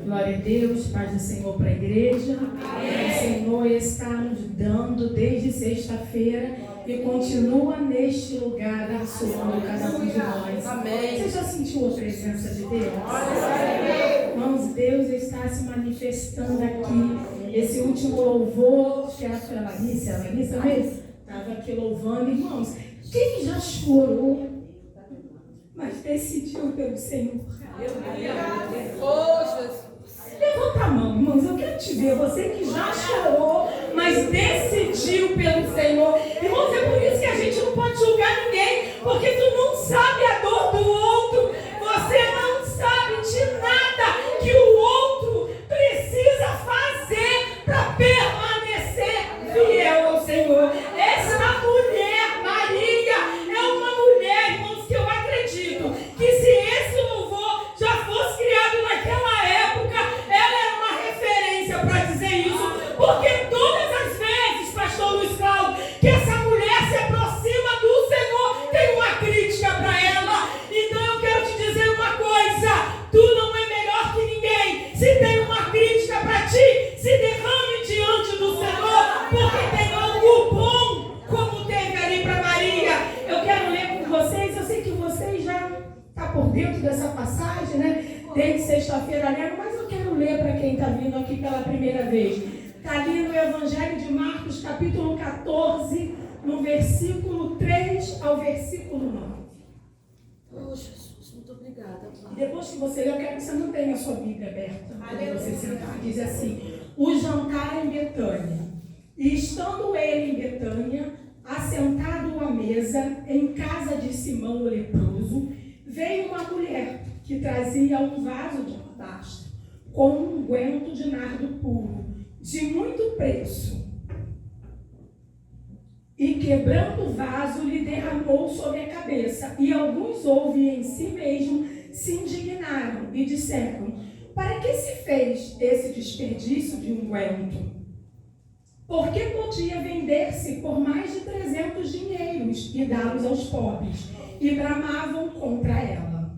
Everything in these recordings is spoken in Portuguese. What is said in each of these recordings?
Glória a Deus, paz do Senhor para a igreja. Amém. O Senhor está nos dando desde sexta-feira e continua neste lugar abençoando cada um de nós. Amém. Você já sentiu a presença de Deus? Irmãos, Deus está se manifestando aqui. Esse último louvor, que foi a Larissa mesmo, estava aqui louvando. Irmãos, quem já chorou, mas decidiu pelo Senhor? Oh, Jesus. Levanta a mão, irmãos, eu quero te ver. Você que já chorou, mas decidiu pelo Senhor. Irmãos, é por isso que a gente não pode julgar ninguém, porque tu não sabe a dor do outro. Você não sabe de nada que o outro precisa fazer para permanecer fiel ao Senhor. Essa mulher, Maria, é uma mulher, irmãos, que eu acredito que se esse louvor já fosse criado naquela época, ela era uma referência para dizer isso, porque todas as vezes, pastor Luiz Cláudio, que essa mulher se aproxima do Senhor, tem uma crítica para ela. Então eu quero te dizer uma coisa: tu não é melhor que ninguém. Se tem uma crítica para ti, se derrame diante do Senhor, porque tem algo bom, como teve ali para Maria. Eu quero ler com vocês, eu sei que vocês já estão por dentro dessa passagem, né? Desde sexta-feira, né? Mas eu quero ler para quem está vindo aqui pela primeira vez. Está ali no Evangelho de Marcos, capítulo 14, no versículo 3 ao versículo 9. Oh, Jesus, muito obrigada. E depois que você ler, eu quero que você mantenha a sua Bíblia aberta. Quando você sentar, diz assim: o jantar em Betânia. E estando ele em Betânia, assentado à mesa, em casa de Simão o leproso, veio uma mulher que trazia um vaso de alabastro com um unguento de nardo puro, de muito preço. E quebrando o vaso, lhe derramou sobre a cabeça. E alguns houve em si mesmo, se indignaram e disseram: para que se fez esse desperdício de unguento? Porque podia vender-se por mais de 300 dinheiros e dá-los aos pobres. E bramavam contra ela.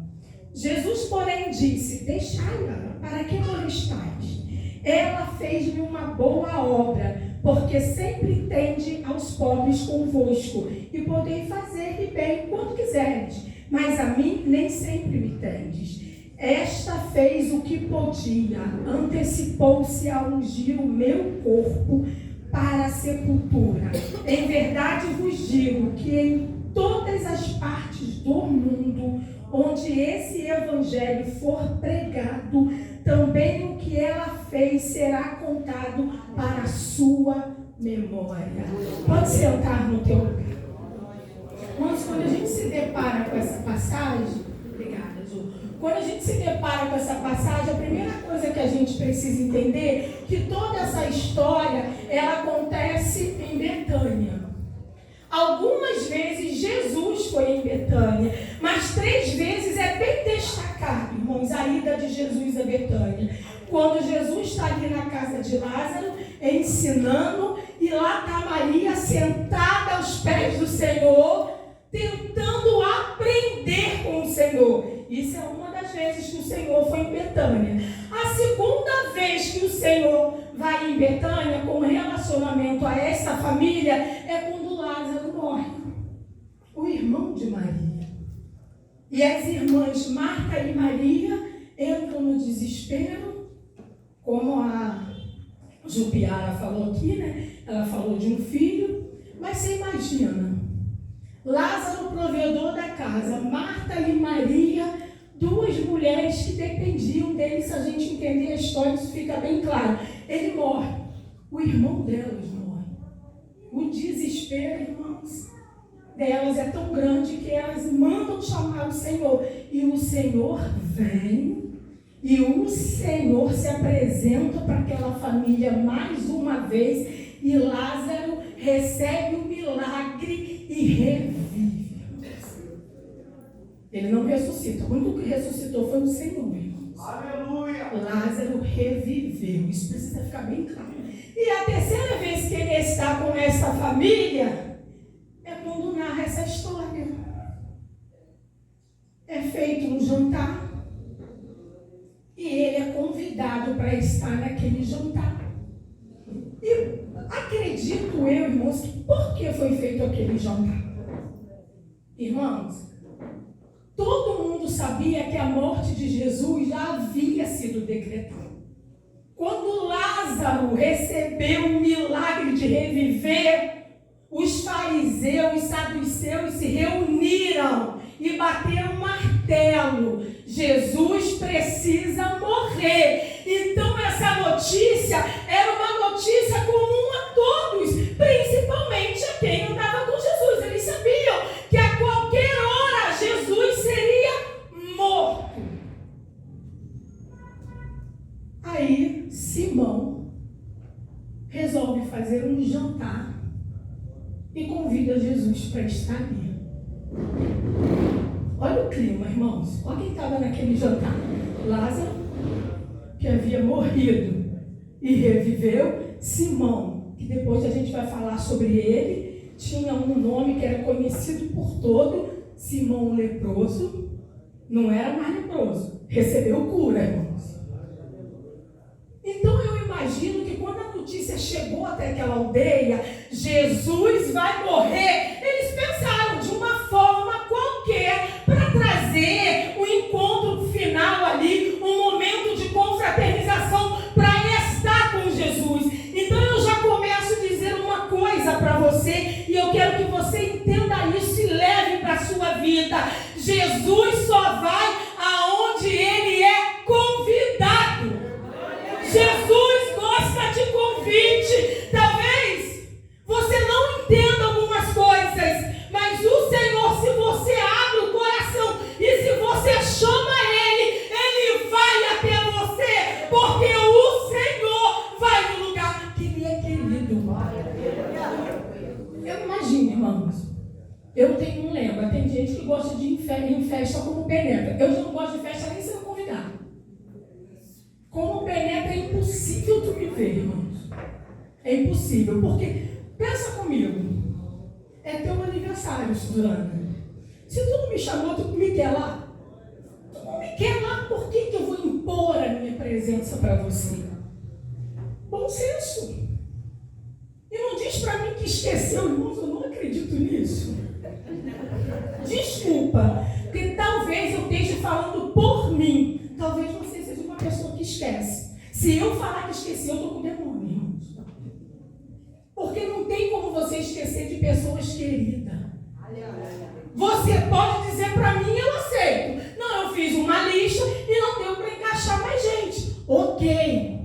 Jesus, porém, disse: deixai-a, para que molestais? Ela fez-me uma boa obra, porque sempre tende aos pobres convosco, e podeis fazer-lhe bem quando quiseres, mas a mim nem sempre me tendes. Esta fez o que podia, antecipou-se a ungir o meu corpo para a sepultura. Em verdade vos digo que em todas as partes do mundo onde esse evangelho for pregado, também o que ela fez será contado para a sua memória. Pode sentar no teu lugar. Mas quando a gente se depara com essa passagem, obrigada, Ju. Quando a gente se depara com essa passagem, a primeira coisa que a gente precisa entender é que toda essa história, ela acontece em Betânia. Algumas vezes Jesus foi em Betânia, mas 3 vezes é bem destacado, irmãos, a ida de Jesus a Betânia. Quando Jesus está ali na casa de Lázaro, ensinando, e lá está Maria sentada aos pés do Senhor, tentando aprender com o Senhor. Isso é uma das vezes que o Senhor foi em Betânia. A segunda vez que o Senhor vai em Betânia com relacionamento a essa família é quando Lázaro morre, o irmão de Maria. E as irmãs Marta e Maria entram no desespero, como a Jupiara falou aqui, né? Ela falou de um filho, mas você imagina, Lázaro, provedor da casa, Marta e Maria, 2 mulheres que dependiam dele. Se a gente entender a história, isso fica bem claro. Ele morre, o irmão delas morre. O desespero, irmãos, delas é tão grande que elas mandam chamar o Senhor. E o Senhor vem, e o Senhor se apresenta para aquela família mais uma vez, e Lázaro recebe o milagre e revive. Ele não ressuscita. O único que ressuscitou foi o Senhor, irmãos. Aleluia! Lázaro reviveu. Isso precisa ficar bem claro. E a terceira vez que ele está com essa família é quando narra essa história. É feito um jantar e ele é convidado convidado para estar naquele jantar. E acredito eu, irmãos, que por que foi feito aquele jantar? Irmãos, todo mundo sabia que a morte de Jesus já havia sido decretada. Quando Lázaro recebeu o milagre de reviver, os fariseus e saduceus se reuniram e bateram um martelo. Jesus precisa morrer. Então essa notícia era uma notícia comum a todos, principalmente a quem andava com Jesus. Eles sabiam que a qualquer hora Jesus seria morto. Aí Simão resolve fazer um jantar e convida Jesus para estar ali. Olha o clima, irmãos. Olha quem estava naquele jantar. Lázaro, que havia morrido e reviveu. Simão, que depois a gente vai falar sobre ele, tinha um nome que era conhecido por todo, Simão o leproso. Não era mais leproso, recebeu cura, irmãos. Então eu imagino que quando a notícia chegou até aquela aldeia, Jesus vai morrer, eles pensaram de uma forma qualquer para trazer um encontro final ali, um momento de confraternização para estar com Jesus. Então eu já começo a dizer uma coisa para você e eu quero que você entenda isso e leve para a sua vida. Jesus só vai aonde ele é convidado. Jesus gosta de convite. Talvez você não entenda algumas coisas, mas o Senhor, se você abre o coração e se você chama ele, ele vai até você, porque o Senhor vai no lugar que lhe é querido. Eu imagino, irmãos, eu tenho um lema, tem gente que gosta de ir em festa como penetra. Eu já não gosto de festa nem sendo convidado. Como penetra é impossível tu me ver, irmãos. É impossível, porque, pensa comigo, é teu aniversário, Suzana. Se tu não me chamou, tu me quer lá. Tu não me quer lá, por que eu vou impor a minha presença para você? Bom senso. E não diz para mim que esqueceu, irmãos, eu não acredito nisso. Desculpa, porque talvez eu esteja falando por mim. Talvez você seja uma pessoa que esquece. Se eu falar que esqueci, eu estou com demônio, irmãos. Porque não tem como você esquecer de pessoas queridas. Você pode dizer para mim, eu aceito. Não, eu fiz uma lista e não deu para encaixar mais gente. Ok.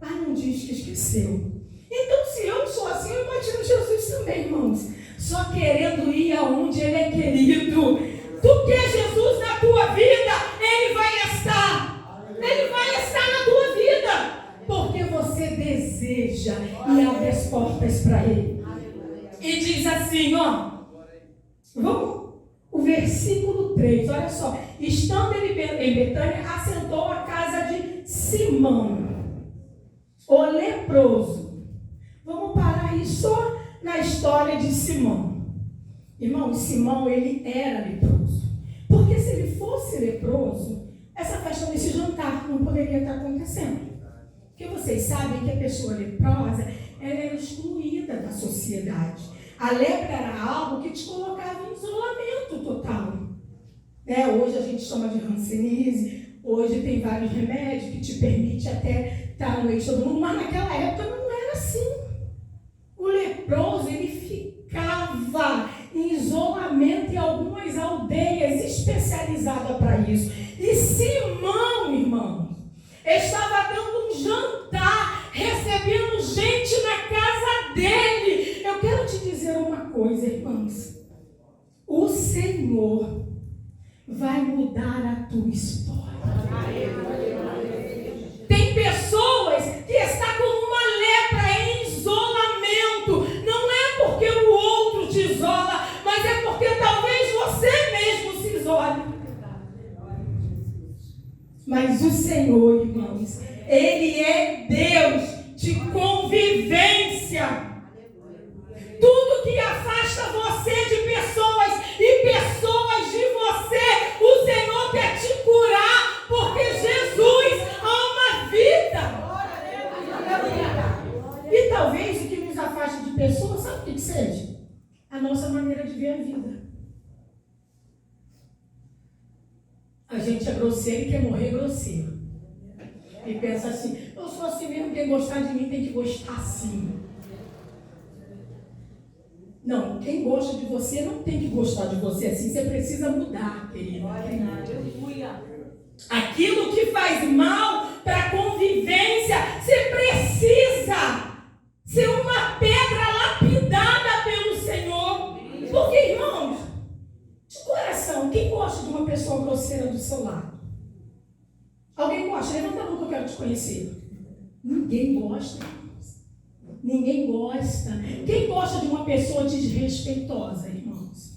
Mas não diz que esqueceu. Então, se eu sou assim, eu imagino Jesus também, irmãos. Só querendo ir aonde ele é querido. Tu quer Jesus na tua vida, ele vai estar. Ele vai estar na tua vida. Porque você deseja e abre as portas para ele. E diz assim, ó. Vamos, o versículo 3, olha só. Estando ele em Betânia, assentou a casa de Simão, o leproso. Vamos parar aí só na história de Simão. Irmão, Simão, ele era leproso. Porque se ele fosse leproso, essa festa desse jantar não poderia estar acontecendo. Porque vocês sabem que a pessoa leprosa, ela era excluída da sociedade. A lepra era algo que te colocava em isolamento total. Hoje a gente chama de hanseníase, hoje tem vários remédios que te permitem até estar no meio de todo mundo, mas naquela época não era assim. O leproso, ele ficava em isolamento em algumas aldeias especializadas para isso. E Simão, irmão, estava dando um jantar, recebendo gente na casa dele. Eu quero te dizer uma coisa, irmãos. O Senhor vai mudar a tua história. Tem pessoas que estão com uma lepra em isolamento. Não é porque o outro te isola, mas é porque talvez você mesmo se isole. Mas o Senhor, irmãos, ele é Deus de convivência. Tudo que afasta você de pessoas e pessoas de você, o Senhor quer te curar, porque Jesus ama a vida. gente é grosseiro e quer morrer grosseiro. E pensa assim, eu sou assim mesmo, quem gostar de mim tem que gostar assim. Não, quem gosta de você não tem que gostar de você assim, você precisa mudar, querido. Aquilo que faz mal para a convivência, você precisa ser uma pedra lapidada pelo Senhor. Porque, irmãos, de coração, quem gosta de uma pessoa grosseira do seu lado? Alguém gosta? Levanta a mão que eu quero te conhecer. Ninguém gosta. Ninguém gosta. Quem gosta de uma pessoa desrespeitosa, irmãos?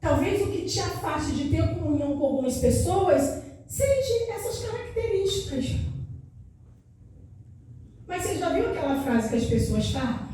Talvez o que te afaste de ter comunhão com algumas pessoas seja essas características. Mas você já viu aquela frase que as pessoas falam?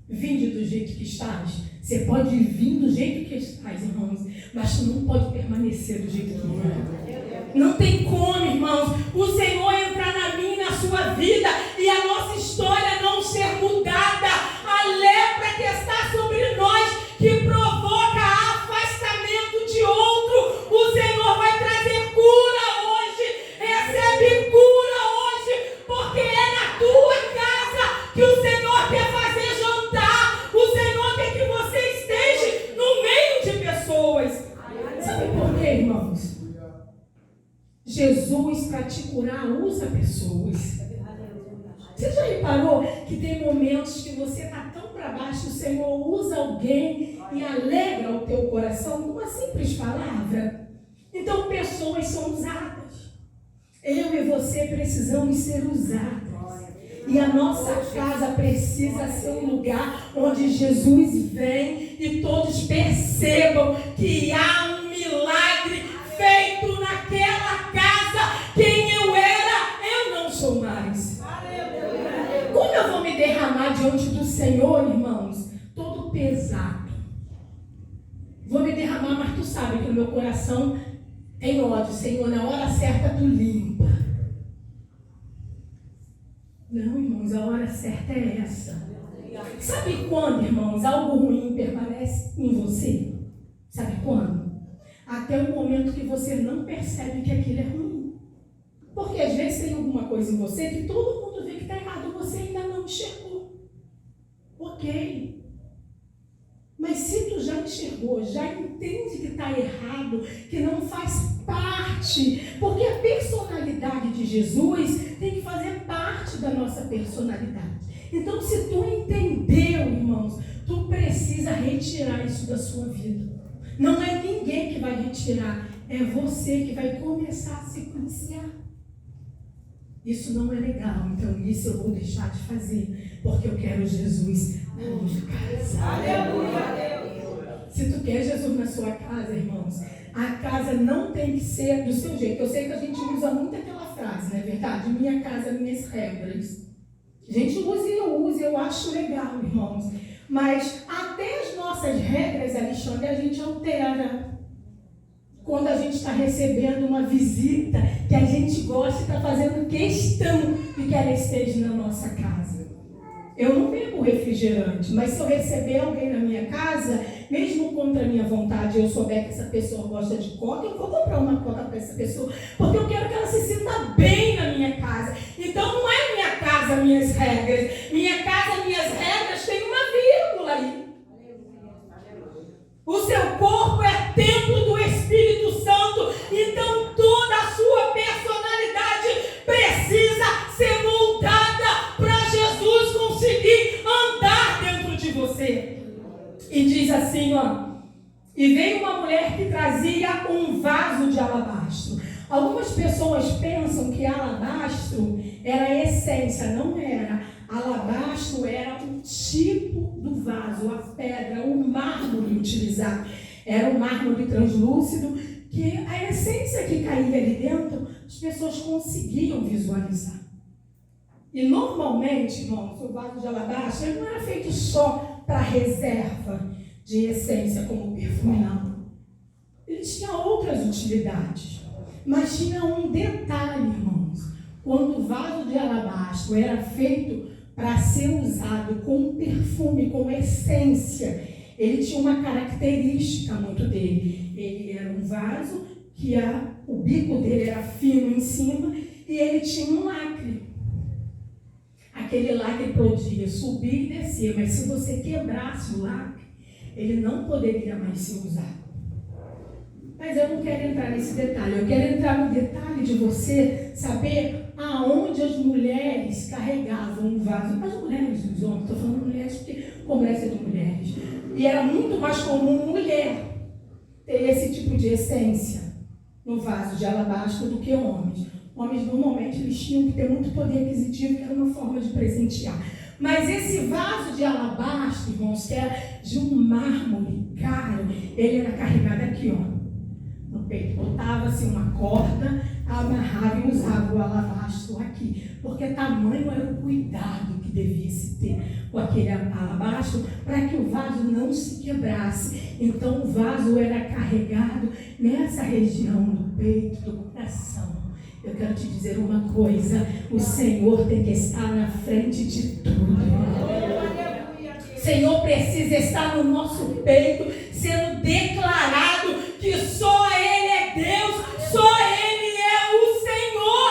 Vinde do jeito que estás. Você pode vir do jeito que estás, irmãos, mas tu não pode permanecer do jeito que é. Não tem como, irmãos, o Senhor entrar na minha e na sua vida e a nossa história não ser mudada. A lepra que está sobre nós, que provoca afastamento de outro, o Senhor vai trazer cura hoje. Recebe cura hoje, porque é na tua casa que o Senhor quer fazer jantar. O Senhor quer que você esteja no meio de pessoas. Sabe por quê, irmãos? Jesus, para te curar, usa pessoas. Você já reparou que tem momentos que você está tão para baixo, o Senhor usa alguém e alegra o teu coração com uma simples palavra? Então, pessoas são usadas. Eu e você precisamos ser usadas. E a nossa casa precisa ser um lugar onde Jesus vem e todos percebam que há um milagre feito naquela casa. Quem eu era, eu não sou mais. Como eu vou me derramar diante do Senhor, irmãos? Todo pesado. Vou me derramar, mas tu sabe que o meu coração tem ódio. Senhor, na hora certa tu limpa. Não, irmãos, a hora certa é essa. Sabe quando, irmãos, algo ruim permanece em você? Sabe quando? Até o momento que você não percebe que aquilo é ruim. Porque às vezes tem alguma coisa em você que todo mundo vê que está errado, você ainda não enxergou. Ok. Mas se tu já enxergou, já entende que está errado, que não faz parte, porque a personalidade de Jesus tem que fazer parte da nossa personalidade. Então, se tu entendeu, irmãos, tu precisa retirar isso da sua vida. Não é ninguém que vai retirar, é você que vai começar a se policiar. Isso não é legal, então isso eu vou deixar de fazer, porque eu quero Jesus na minha casa. Aleluia! Se tu quer Jesus na sua casa, irmãos, a casa não tem que ser do seu jeito. Eu sei que a gente usa muito aquela frase, não é verdade? Minha casa, minhas regras. A gente usa e eu uso, eu acho legal, irmãos. Mas até as nossas regras, Alexandre, a gente altera. Quando a gente está recebendo uma visita que a gente gosta e está fazendo questão de que ela esteja na nossa casa. Eu não bebo refrigerante, mas se eu receber alguém na minha casa, mesmo contra a minha vontade, eu souber que essa pessoa gosta de coca, eu vou comprar uma coca para essa pessoa, porque eu quero que ela se sinta bem na minha casa. Então não é minha casa, minhas regras. Minha casa, minhas regras tem uma vírgula aí. O seu corpo é templo do Espírito Santo, então toda a sua personalidade precisa ser moldada para Jesus conseguir andar dentro de você. E diz assim, ó, e veio uma mulher que trazia um vaso de alabastro. Algumas pessoas pensam que alabastro era a essência, não era. Alabastro era um tipo do vaso, a pedra, o mármore utilizado. Era um mármore translúcido, que a essência que caía ali dentro, as pessoas conseguiam visualizar. E normalmente, irmãos, o vaso de alabastro ele não era feito só para reserva de essência, como perfume, não. Ele tinha outras utilidades. Mas tinha um detalhe, irmãos. Quando o vaso de alabastro era feito para ser usado com perfume, com essência, ele tinha uma característica muito dele. Ele era um vaso que o bico dele era fino em cima e ele tinha um lacre. Aquele lacre podia subir e descer, mas se você quebrasse o lacre, ele não poderia mais ser usado. Mas eu não quero entrar nesse detalhe, eu quero entrar no detalhe de você saber aonde as mulheres carregavam o vaso. As mulheres e os homens, estou falando mulheres porque congresso é de mulheres. E era muito mais comum mulher ter esse tipo de essência no vaso de alabastro do que homens. Homens normalmente eles tinham que ter muito poder aquisitivo, que era uma forma de presentear. Mas esse vaso de alabastro, irmãos, que era de um mármore caro, ele era carregado aqui, ó, no peito. Botava-se uma corda, amarrava e usava o alabastro aqui. Porque tamanho era o cuidado que devia se ter com aquele alabastro para que o vaso não se quebrasse. Então o vaso era carregado nessa região do peito, do coração. Eu quero te dizer uma coisa, o Senhor tem que estar na frente de tudo. O Senhor precisa estar no nosso peito, sendo declarado que só Ele é Deus, só Ele é o Senhor.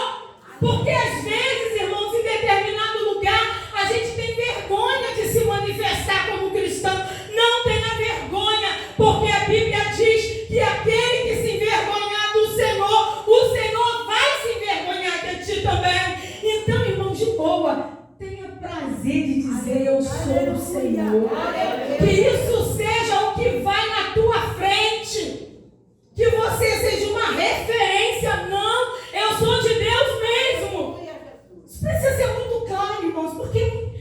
Porque às vezes, irmãos, em determinado lugar, a gente tem vergonha de se manifestar como cristão. Não tenha vergonha, porque a Bíblia diz que aquele que se envergonhar do Senhor, o Senhor vai se envergonhar de ti também. Então, irmãos, de boa, tenha prazer de dizer: eu sou o Senhor. Que isso seja o que vai na tua frente. Que você seja uma referência. Não, eu sou de Deus mesmo. Isso precisa ser muito claro, irmãos, porque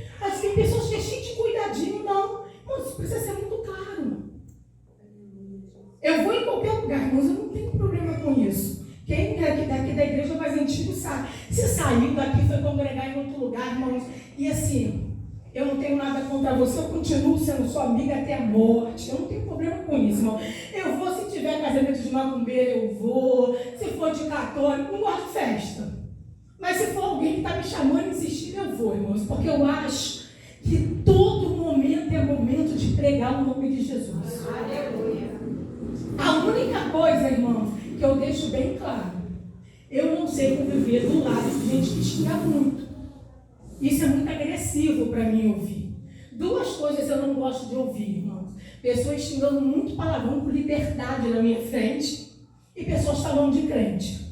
tem pessoas que é cheio de cuidadinho. Não, irmãos, isso precisa ser muito claro. Eu vou em qualquer lugar, irmãos, eu não tenho problema com isso. Quem é daqui da igreja mais antigo sabe. Se saiu daqui, foi congregar em outro lugar, irmãos. E assim, eu não tenho nada contra você, eu continuo sendo sua amiga até a morte. Eu não tenho problema com isso, irmão. Eu vou, se tiver casamento de macumbeiro, eu vou. Se for de católico, não gosto de festa. Mas se for alguém que está me chamando e insistindo, eu vou, irmãos. Porque eu acho que todo momento é momento de pregar o nome de Jesus. Aleluia. A única coisa, irmãos, que eu deixo bem claro, eu não sei conviver do lado de gente que xinga muito. Isso é muito agressivo para mim ouvir. Duas coisas eu não gosto de ouvir, irmãos. Pessoas xingando muito palavrão com liberdade na minha frente e pessoas falando de crente.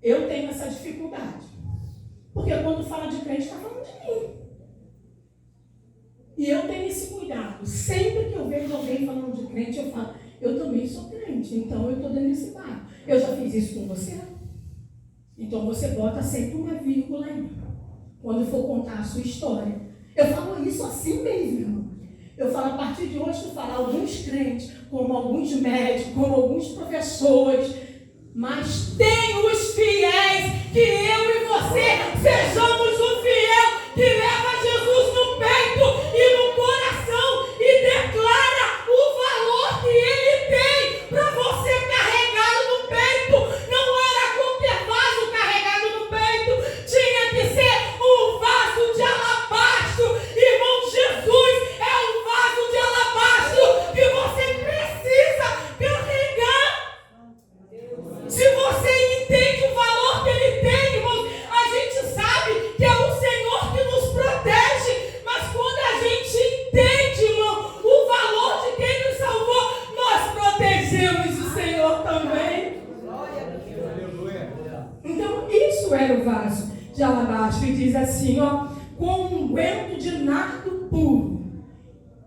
Eu tenho essa dificuldade. Porque quando fala de crente, está falando de mim. E eu tenho esse cuidado. Sempre que eu vejo alguém falando de crente, eu falo: eu também sou crente, então eu estou dentro desse barco. Eu já fiz isso com você? Então você bota sempre uma vírgula aí, quando for contar a sua história. Eu falo isso assim mesmo, irmão. Eu falo: a partir de hoje, tu fala alguns crentes, como alguns médicos, como alguns professores, mas tem os fiéis, que eu e você sejamos o fiel que leva Jesus no peito e no coração e declara o valor que Ele tem para você carregá-lo no peito. Não era qualquer vaso carregado no peito, tinha que ser um vaso de alabastro. Irmão, Jesus é um vaso de alabastro que você precisa carregar. Se você entende o valor que Ele tem, irmãos, a gente sabe que é o Senhor que nos protege, mas quando a gente entende, irmão, o valor de quem nos salvou, nós protegemos o Senhor também. Então, isso era o vaso de alabastro, e diz assim, ó: com um unguento de nardo puro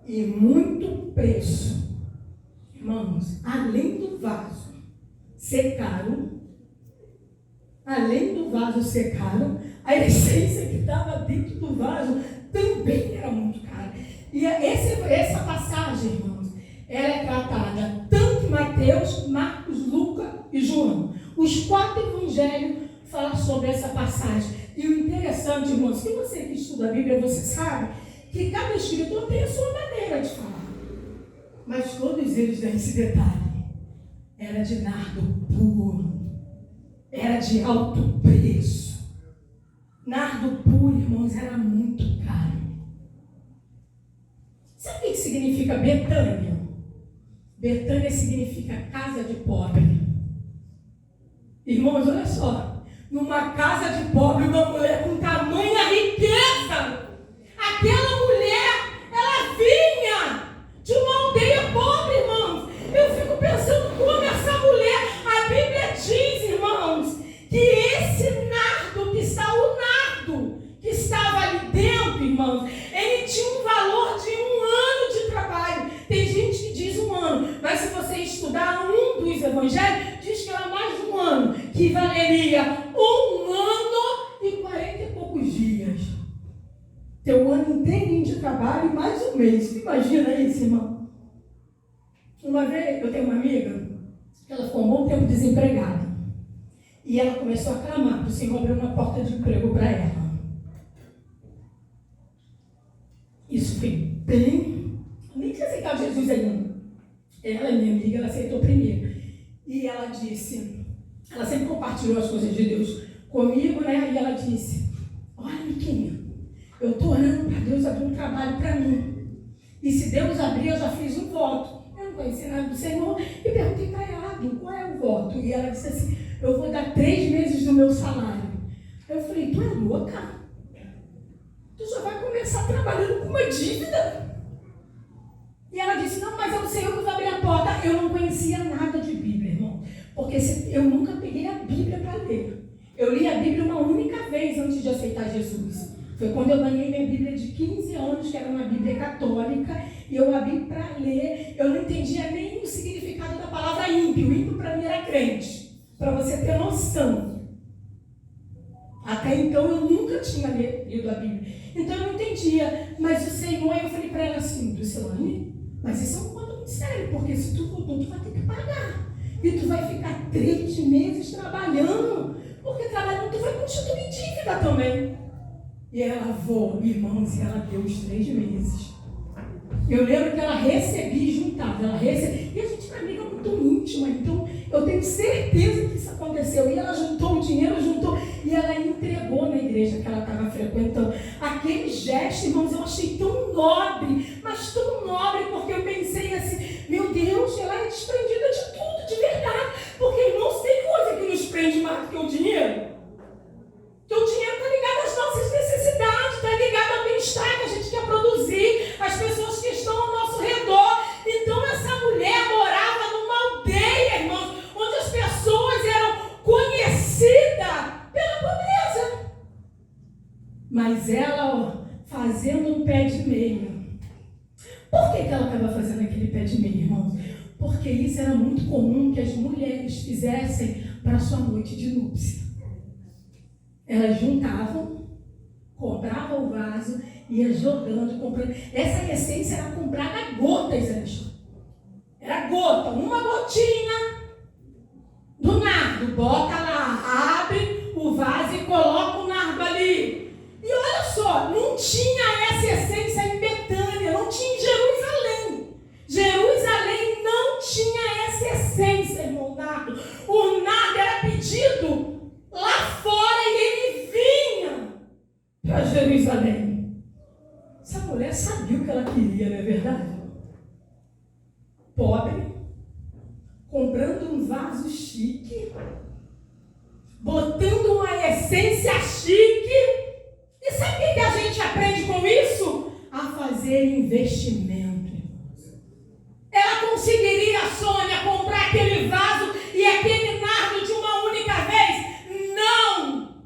e muito preço. Irmãos, além do vaso ser caro, a essência que estava dentro do vaso também era muito cara. E essa passagem, irmãos, ela é tratada tanto em Mateus, Marcos, Lucas e João. Os 4 evangelhos falam sobre essa passagem. E o interessante, irmãos, que você que estuda a Bíblia, você sabe que cada escritor tem a sua maneira de falar. Mas todos eles têm esse detalhe. Era de nardo puro. Era de alto preço. Nardo puro, irmãos, era muito caro. Sabe o que significa Betânia? Betânia significa casa de pobre. Irmãos, olha só. Numa casa de pobre, uma mulher com tamanha riqueza. Aquela mulher, ela vinha de uma aldeia pobre, irmãos. Eu fico pensando como essa mulher, a Bíblia diz, irmãos, que esse nardo que está, o nardo que estava ali dentro, irmãos, ele tinha um valor de 1 ano de trabalho. Tem gente que diz 1 ano, mas se você estudar um dos evangelhos, diz que era mais de 1 ano, que valeria 1 ano e 40 e poucos dias. Teu ano inteirinho de trabalho e mais um mês. Imagina isso, irmão. Uma vez, eu tenho uma amiga, ela ficou um bom tempo desempregada. E ela começou a clamar para o Senhor abrir uma porta de emprego para ela. Isso foi bem... Nem tinha aceitado Jesus ainda. Ela é minha amiga, ela aceitou primeiro. E ela disse... Ela sempre compartilhou as coisas de Deus comigo, né? E ela disse... Olha, Miquinha, eu estou orando para Deus abrir um trabalho para mim. E se Deus abrir, eu já fiz um voto. Eu não conheci nada do Senhor. E perguntei para ela, qual é o voto? E ela disse assim, eu vou dar 3 meses do meu salário. Eu falei, tu é louca? Tu já vai começar trabalhando com uma dívida? E ela disse, não, mas é o Senhor que vai abrir a porta. Eu não conhecia nada de Bíblia, irmão. Porque eu nunca peguei a Bíblia para ler. Eu li a Bíblia uma única vez antes de aceitar Jesus. Foi quando eu ganhei minha Bíblia de 15 anos, que era uma Bíblia católica, e eu abri para ler. Eu não entendia nem o significado da palavra ímpio. Ímpio para mim era crente, para você ter noção. Até então eu nunca tinha lido a Bíblia. Então eu não entendia. Mas o Senhor, eu falei para ela assim, Lucilane, mas isso é um ponto muito sério, porque se tu voltou, tu vai ter que pagar. E tu vai ficar 3 meses trabalhando, porque trabalhando tu vai constituir dívida também. E ela voou, irmãos, e ela deu os 3 meses. Eu lembro que ela recebia e juntava. Ela recebia. E a gente é uma amiga muito íntima, então eu tenho certeza que isso aconteceu. E ela juntou o dinheiro, e ela entregou na igreja que ela estava frequentando. Aquele gesto, irmãos, eu achei tão nobre, mas tão nobre, porque eu pensei assim, meu Deus, ela é desprendida de tudo, de verdade. Porque, irmãos, tem coisa que nos prende mais do que o dinheiro. Porque o dinheiro está ligado às nossas necessidades, está ligado ao bem-estar que a gente quer produzir, às pessoas que estão ao nosso redor. Então essa mulher morava numa aldeia, irmãos, onde as pessoas eram conhecidas pela pobreza. Mas ela, fazendo um pé de meia. Por que ela estava fazendo aquele pé de meia, irmãos? Porque isso era muito comum que as mulheres fizessem para a sua noite de núpcia. Elas juntavam, compravam o vaso, ia jogando, comprando. Essa essência era comprada a gotas, Alexandre. Era gota, uma gotinha do nardo. Bota lá, abre o vaso e coloca o nardo ali. E olha só, não tinha essa essência em Betânia, não tinha em Jerusalém. Jerusalém não tinha essa essência, irmão, nardo. O nardo era pedido lá fora e ele vinha para Jerusalém. Essa mulher sabia o que ela queria, não é verdade? Pobre, comprando um vaso chique, botando uma essência chique. E sabe o que a gente aprende com isso? A fazer investimento. Ela conseguiria, Sônia, comprar aquele vaso e aquele nardo de uma única vez? Não!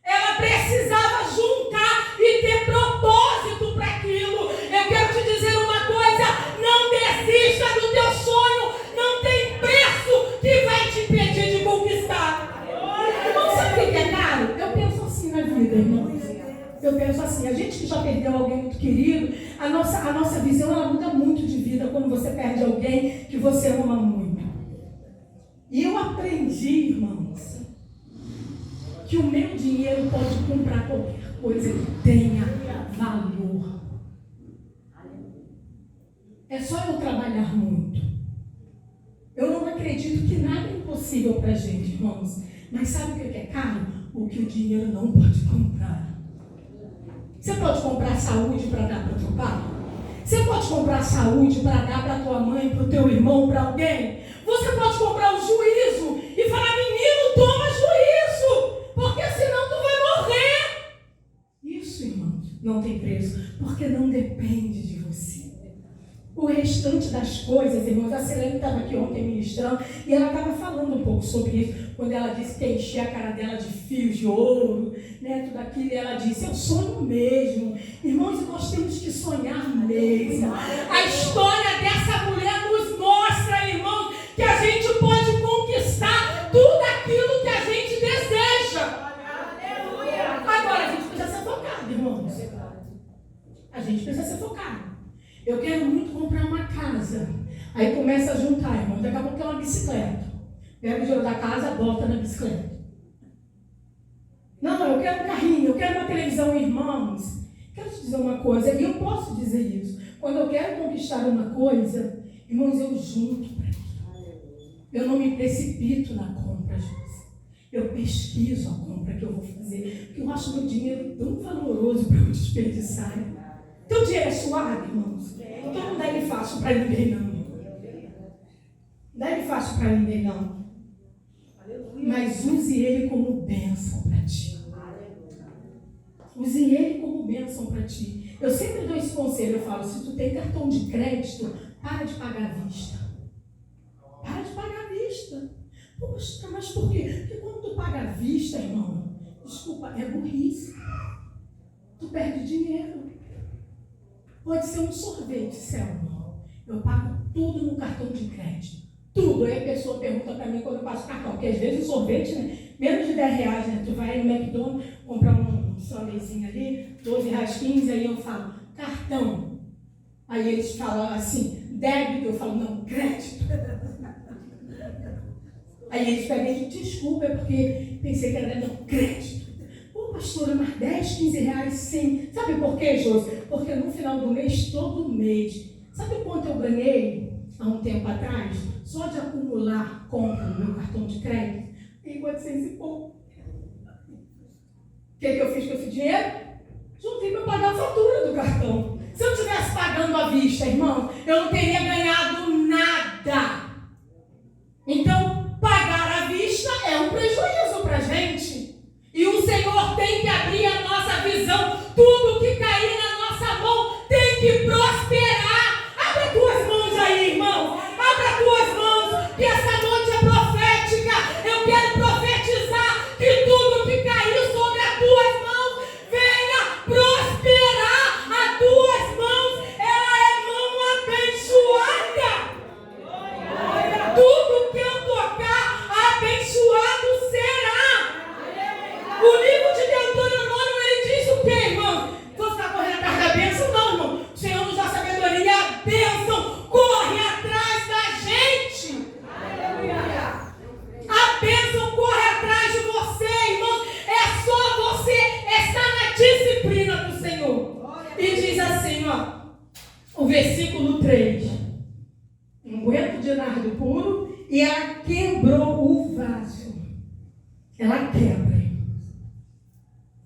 Ela precisava juntar e ter propósito para aquilo. Eu quero te dizer uma coisa, não desista do teu sonho, não tem preço que vai te impedir de conquistar. Irmão, sabe o que é caro? Eu penso assim na vida, irmãos. Eu penso assim, a gente que já perdeu alguém muito querido, a nossa visão ela muda muito de vida quando você perde alguém que você ama muito. E eu aprendi, irmãos, que o meu dinheiro pode comprar qualquer coisa que tenha valor. É só eu trabalhar muito. Eu não acredito que nada é impossível para a gente, irmãos. Mas sabe o que é caro? O que o dinheiro não pode comprar. Você pode comprar saúde para dar para o teu pai? Você pode comprar saúde para dar para tua mãe, para o teu irmão, para alguém? Você pode comprar o juízo e falar, menino, toma Não tem preço, porque não depende de você. O restante das coisas, irmãos, a Selene estava aqui ontem ministrando e ela estava falando um pouco sobre isso, quando ela disse que enchia a cara dela de fios de ouro, né, tudo aquilo, e ela disse, eu sonho mesmo. Irmãos, nós temos que sonhar mesmo. A história dessa mulher nos mostra, irmãos, que a gente pode conquistar tudo aquilo que a gente deseja. Agora, a gente precisa ser focado, irmãos. A gente precisa ser focado. Eu quero muito comprar uma casa. Aí começa a juntar, irmão. Daqui a pouco é uma bicicleta. Pega o dinheiro da casa, bota na bicicleta. Não, eu quero um carrinho, eu quero uma televisão, irmãos. Quero te dizer uma coisa, e eu posso dizer isso. Quando eu quero conquistar uma coisa, irmãos, eu junto para aquilo. Eu não me precipito na compra, Jesus. Eu pesquiso a compra que eu vou fazer. Porque eu acho meu dinheiro tão valoroso para eu desperdiçar. Teu dinheiro é suave, irmãos? Então não deve fácil para ninguém, não. Não deve fácil para ninguém, não. Mas use ele como bênção para ti. Use ele como bênção para ti. Eu sempre dou esse conselho, eu falo, se tu tem cartão de crédito, para de pagar à vista. Para de pagar à vista. Poxa, mas por quê? Porque quando tu paga à vista, irmão, desculpa, é burrice. Tu perde dinheiro. Pode ser um sorvete, Selma. Eu pago tudo no cartão de crédito. Tudo. Aí a pessoa pergunta para mim quando eu passo cartão. Porque às vezes o sorvete, né, menos de 10 reais, né? Tu vai no McDonald's, comprar um sanduíchezinho ali, 12 reais 15, aí eu falo, cartão. Aí eles falam assim, débito, eu falo, não, crédito. Aí eles pegam e desculpa, é porque pensei que era não, crédito. Pô, pastora, mas 10, 15 reais sim. Sabe por quê, Josi? Porque no final do mês, todo mês, sabe quanto eu ganhei há um tempo atrás? Só de acumular compra no meu cartão de crédito? Em 400 e pouco. O que eu fiz com esse dinheiro? Juntei para pagar a fatura do cartão. Se eu estivesse pagando à vista, irmão, eu não teria ganhado nada. Então, pagar à vista é um prejuízo para a gente. E o Senhor tem que abrir a nossa visão. Tudo que cair na nossa mão tem que prosperar. Abra tuas mãos aí, irmão. Abra tuas mãos, que essa noite é profética. Eu quero profetizar que tudo que cair sobre as tuas mãos venha prosperar. As tuas mãos, ela é mão abençoada. Tudo que eu tocar, abençoado será. O livro de Deuteronômio, ele diz o quê, irmão? Vou ficar correndo atrás da bênção? Não, irmão. O Senhor nos dá sabedoria e a bênção corre atrás da gente. Aleluia. A bênção corre atrás de você, irmão. É só você estar na disciplina do Senhor. E diz assim, ó, o versículo 3. Um guento de nardo puro e ela quebrou o vaso. Ela quebra.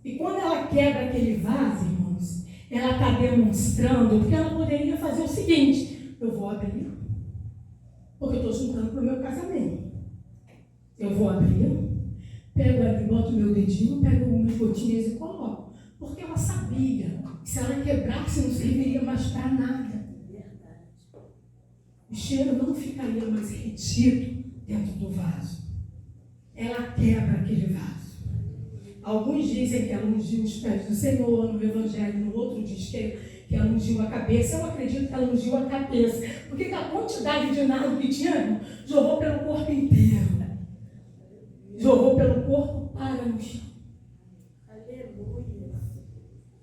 E quando ela quebra aquele vaso, irmãos, ela está demonstrando, porque ela poderia fazer o seguinte, eu vou abrir, porque eu estou juntando para o meu casamento. Eu vou abrir, pego ali, boto meu dedinho, pego umas gotinhas e coloco. Porque ela sabia que se ela quebrasse não serviria mais para nada. O cheiro não ficaria mais retido dentro do vaso. Ela quebra aquele vaso. Alguns dizem que ela ungiu os pés do Senhor no Evangelho, no outro diz que ela ungiu a cabeça. Eu acredito que ela ungiu a cabeça, porque a quantidade de nardo que tinha, jorrou pelo corpo inteiro. Jorrou pelo corpo para o chão. Aleluia.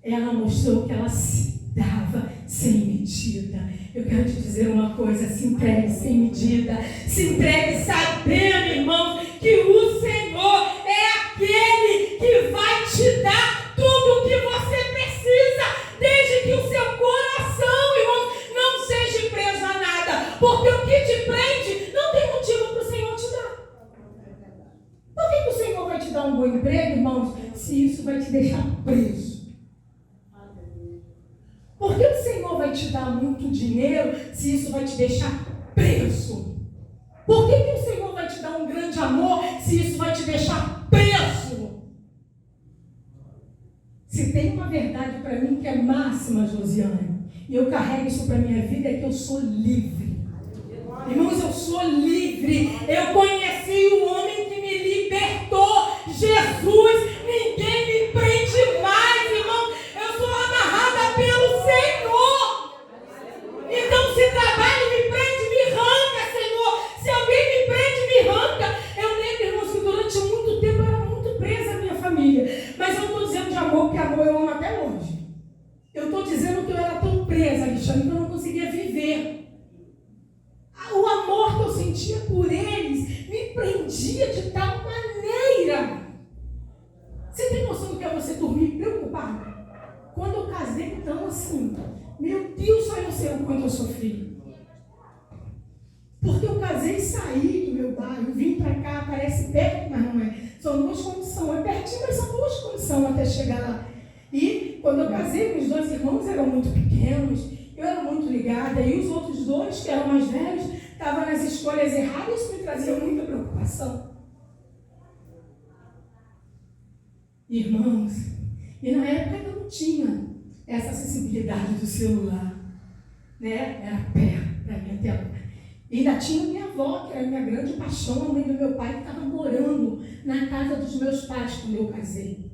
Ela mostrou que ela se dava sem medida. Eu quero te dizer uma coisa, se entregue sem medida. Se entregue sabendo, irmão, que o Senhor é aquele que vai te dar tudo o que você precisa, desde que o seu coração, irmão, não seja preso a nada. Porque o que te prende não tem motivo para o Senhor te dar. Por que o Senhor vai te dar um bom emprego, irmãos, se isso vai te deixar preso? Por que o Senhor vai te dar muito dinheiro se isso vai te deixar preso? Por que o Senhor vai te dar um grande amor se isso vai te deixar preso? Se tem uma verdade para mim que é máxima, Josiane, e eu carrego isso para a minha vida, é que eu sou livre. Irmãos, eu sou livre. Eu conheci o homem que me libertou, Jesus. Ninguém me prende mais, irmão. Eu sou amarrada pelo Senhor. Então, se trabalho me prende, me arranca, Senhor. Se alguém me prende, me arranca. Eu lembro, irmãos, que durante muito tempo eu era muito presa à minha família. Mas eu não estou dizendo de amor, porque amor eu amo até hoje. Eu estou dizendo que eu era tão presa, Alexandre, que eu não conseguia viver. O amor que eu sentia por eles me prendia de tal maneira. Você tem noção do que é você dormir preocupada? Quando eu casei, então, assim, meu Deus, só eu sei o quanto eu sofri. Porque eu casei e saí do meu bairro, vim pra cá, parece perto, mas não é. São duas condições, é pertinho, mas são duas condições até chegar lá. E quando eu casei, meus dois irmãos eram muito pequenos, eu era muito ligada, e os outros dois, que eram mais velhos, estavam nas escolhas erradas, isso me trazia muita preocupação. Irmãos, e na época eu não tinha essa acessibilidade do celular, né? Era perto da minha tela. E ainda tinha minha avó, que era a minha grande paixão, a mãe do meu pai, que estava morando na casa dos meus pais quando eu casei.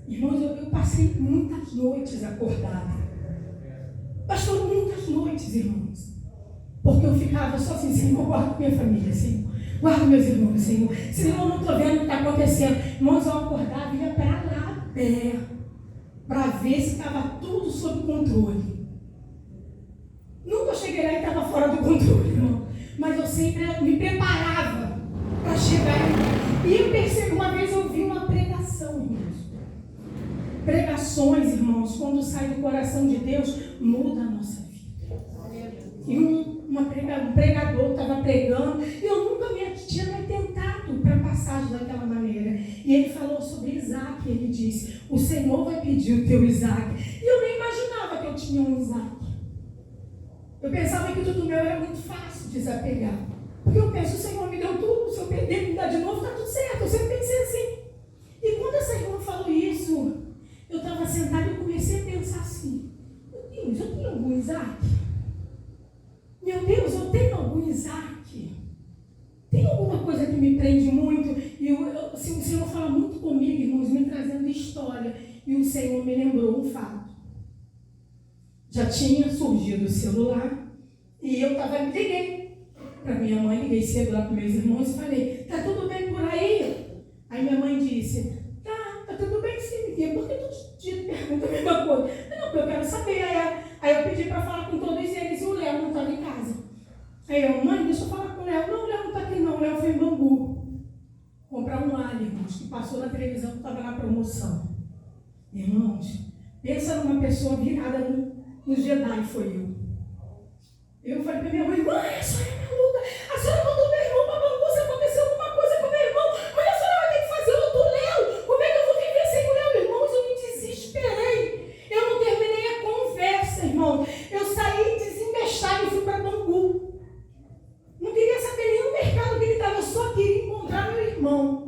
Irmãos, eu passei muitas noites acordada. Mas foram muitas noites, irmãos. Porque eu ficava só assim, Senhor, guarda minha família, Senhor. Guarda meus irmãos, Senhor. Senhor, eu não estou vendo o que está acontecendo. Irmãos, eu acordava e ia para lá, para ver se estava tudo sob controle. Nunca cheguei lá e estava fora do controle, irmão. Mas eu sempre me preparava para chegar aí. E eu percebi, uma vez eu vi uma pregação, irmãos. Pregações, irmãos, quando sai do coração de Deus, muda a nossa vida. E um pregador estava pregando, e eu nunca tinha me atentado para a passagem daquela maneira. E ele falou sobre Isaac, ele disse, o Senhor vai pedir o teu Isaac. E eu nem imaginava que eu tinha um Isaac. Eu pensava que tudo meu era muito fácil desapegar. Porque eu penso, o Senhor me deu tudo, se eu perder, me dá de novo, está tudo certo. Eu sempre pensei assim. E quando essa irmã falou isso, eu estava sentada e comecei a pensar assim, meu Deus, eu tenho algum Isaac? Meu Deus, eu tenho algum Isaac? Tem alguma coisa que me prende muito? E assim, o Senhor fala muito comigo, irmãos, me trazendo história. E o Senhor me lembrou um fato. Já tinha surgido o celular e eu liguei para minha mãe, liguei cedo lá para meus irmãos e falei, tá tudo bem por aí? Aí minha mãe disse, tá tudo bem sim, por que todo dia pergunta a mesma coisa? Não, porque eu quero saber. Aí eu pedi para falar com todos eles e o Léo não estava em casa. Aí eu, mãe, deixa eu falar com o Léo. Não, o Léo não está aqui não, o Léo foi em Bangu. Comprar um alho, irmãos, que passou na televisão que estava na promoção. Irmãos, pensa numa pessoa virada no Jedi, foi eu. Eu falei para minha mãe, a senhora é maluca, a senhora mandou meu irmão para Bangu, se aconteceu alguma coisa com meu irmão, mas a senhora vai ter que fazer outro Léo. Como é que eu vou viver sem o Léo, irmãos? Eu me desesperei. Eu não terminei a conversa, irmão. Eu saí desembestada e fui para Bangu. Não queria saber nem o mercado que ele estava, só queria encontrar meu irmão.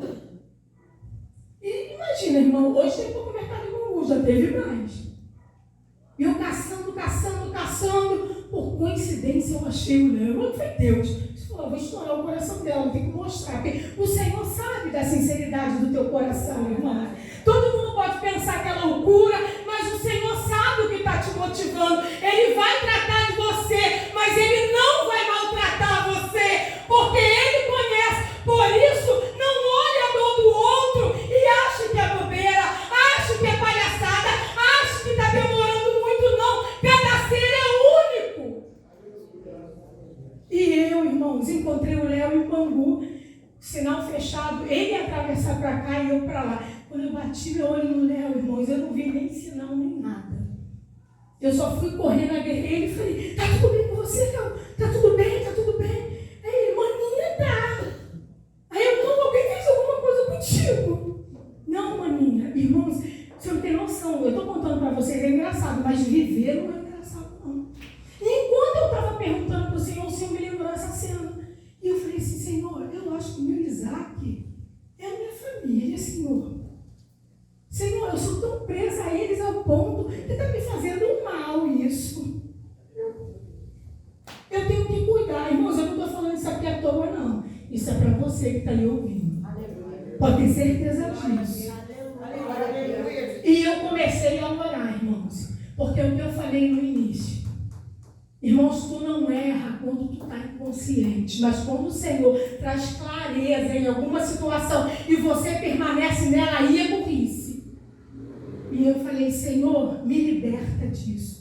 E imagina, irmão, hoje tem pouco mercado em Bangu, já teve mais. E eu caçando. Por coincidência, eu achei o Léo. Não foi Deus. Ele falou, eu vou estourar o coração dela, tem que mostrar. Porque o Senhor sabe da sinceridade do teu coração, irmã. Todo mundo pode pensar que é loucura, mas o Senhor sabe o que está te motivando. Ele vai tratar de você, mas Ele não vai maltratar você, porque Ele conhece. Por isso, não olhe a dor do outro e ache que é bobeira, ache que é palhaçada, ache que está demorando muito, não. Cada ser é único. E eu, irmãos, encontrei o Léo em Bangu, sinal fechado, ele ia atravessar para cá e eu para lá. Quando eu bati meu olho no Léo, irmãos, eu não vi nem sinal, nem nada. Eu só fui correndo, agarrei ele e falei, tá tudo bem com você, Léo? Tá tudo bem, tá tudo bem? Aí, maninha, tá. Aí eu, não, alguém fez alguma coisa contigo. Não, maninha, irmãos, você não tem noção, eu estou contando para vocês, é engraçado, mas viver não é engraçado, não. E enquanto eu estava perguntando para o Senhor me lembrou essa cena. E eu falei assim, Senhor, eu acho que o meu Isaac é a minha família, Senhor. Senhor, eu sou tão presa Isso é para você que está aí ouvindo. Pode ter certeza disso. E eu comecei a orar, irmãos, porque é o que eu falei no início. Irmãos, tu não erra quando tu está inconsciente, mas quando o Senhor traz clareza em alguma situação e você permanece nela, aí é burrice. E eu falei, Senhor, me liberta disso.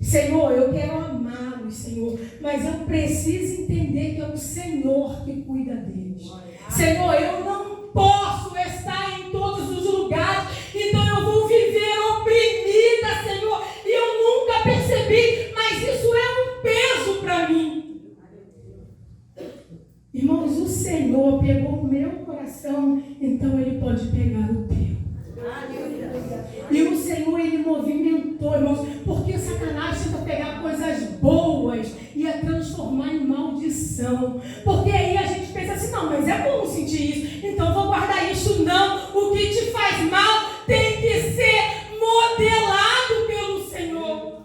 Senhor, eu quero amá-los, Senhor, mas eu preciso entender que é o Senhor que cuida deles. Senhor, eu não posso estar em todos os lugares, então eu vou viver oprimida, Senhor, e eu nunca percebi, mas isso é um peso para mim. Irmãos, o Senhor pegou o meu coração, então Ele pode pegar o teu. E o Senhor, Ele movimentou, irmãos, porque Satanás tenta pegar coisas boas e a transformar em maldição. Porque aí a gente pensa assim, não, mas é bom sentir isso, então vou guardar isso. Não, o que te faz mal tem que ser modelado pelo Senhor.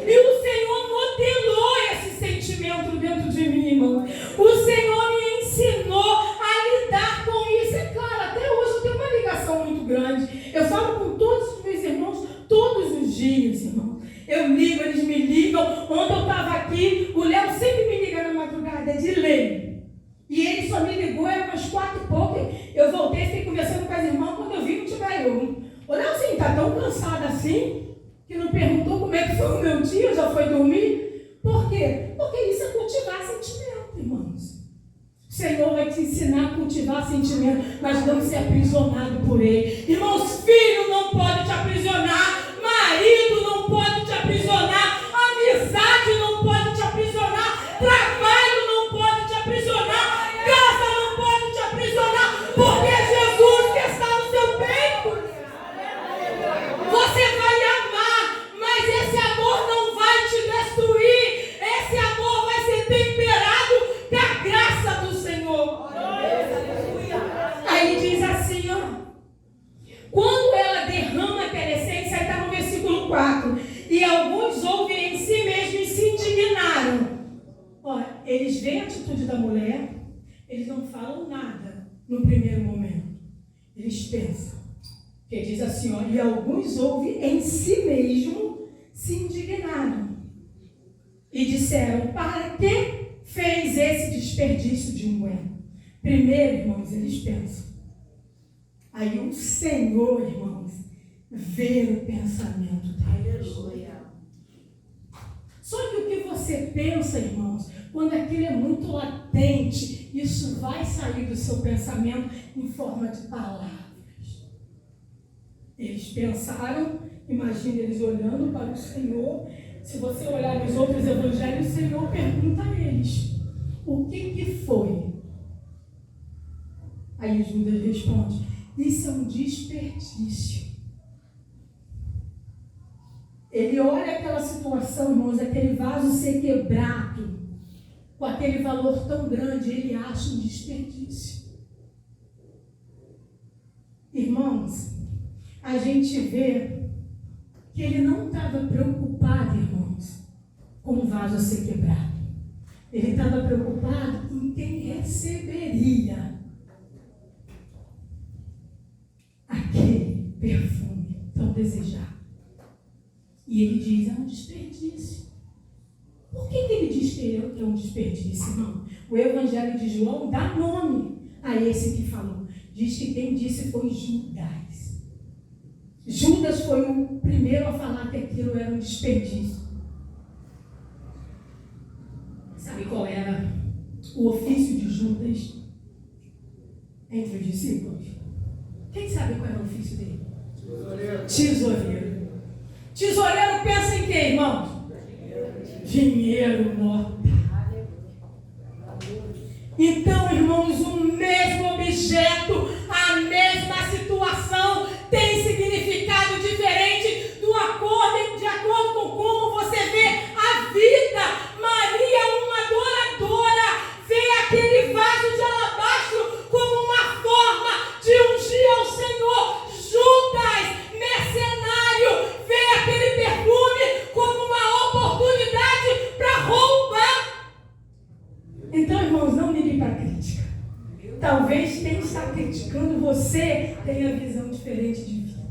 E o Senhor modelou esse sentimento dentro de mim, irmão. O Senhor me ensinou a lidar com isso. É claro, até hoje eu tenho uma ligação muito grande. Eu falo com todos os meus irmãos todos os dias, irmão. Eu ligo, eles me ligam. Ontem eu estava aqui, o Léo sempre me liga na madrugada, de lei. E ele só me ligou, era umas 4 e pouco. Eu voltei, fiquei conversando com as irmãs. Quando eu vi, não tinha eu. O Léo, assim, tá tão cansado assim, que não perguntou como é que foi o meu dia, já foi dormir. Por quê? Porque isso é cultivar sentimento, irmãos. O Senhor vai te ensinar a cultivar sentimento, mas não ser aprisionado por ele. Irmãos, filho não pode te aprisionar, marido não pode te aprisionar, amizade não pode te aprisionar, trabalho não pode te aprisionar, casa não pode te aprisionar, porque é Jesus que está no seu peito. Você vai amar, mas esse amor não vai te destruir. Esse amor vai ser temperado com a graça do Senhor. Aí diz assim, ó. Quando ela derrama aquela essência, aí está no versículo 4. E alguns ouvem em si mesmos e se indignaram. Ó, eles veem a atitude da mulher, eles não falam nada no primeiro momento. Eles pensam. Que diz assim, ó, e alguns ouvem em si mesmo se indignaram. E disseram, para que fez esse desperdício de unguento? Primeiro, irmãos, eles pensam. Aí o Senhor, irmãos, vê o pensamento deles. Só que o que você pensa, irmãos, quando aquilo é muito latente, isso vai sair do seu pensamento em forma de palavras. Eles pensaram, imagina eles olhando para o Senhor. Se você olhar nos outros evangelhos, o Senhor pergunta a eles, o que foi? Aí Judas responde, isso é um desperdício. Ele olha aquela situação, irmãos, aquele vaso ser quebrado, com aquele valor tão grande, ele acha um desperdício. Irmãos, a gente vê que ele não estava preocupado, irmãos, com o vaso ser quebrado. Ele estava preocupado em quem receberia aquele perfume tão desejado. E ele diz, é um desperdício. Por que ele diz que é um desperdício, irmão? O Evangelho de João dá nome a esse que falou. Diz que quem disse foi Judas. Judas foi o primeiro a falar que aquilo era um desperdício. Sabe qual era o ofício de Judas entre os discípulos? Quem sabe qual era o ofício dele? Tesoureiro. Tesoureiro pensa em quê, irmãos? Dinheiro, nota. Então, irmãos, o mesmo objeto, a mesma situação tem significado diferente de acordo com como você vê a vida. Maria, uma adoradora, vê aquele vaso de alabastro como uma forma de ungir ao Senhor. Judas, mercenário, vê aquele perfume como uma oportunidade para roubar. Então, irmãos, não liguem para Cristo. diferente de vida.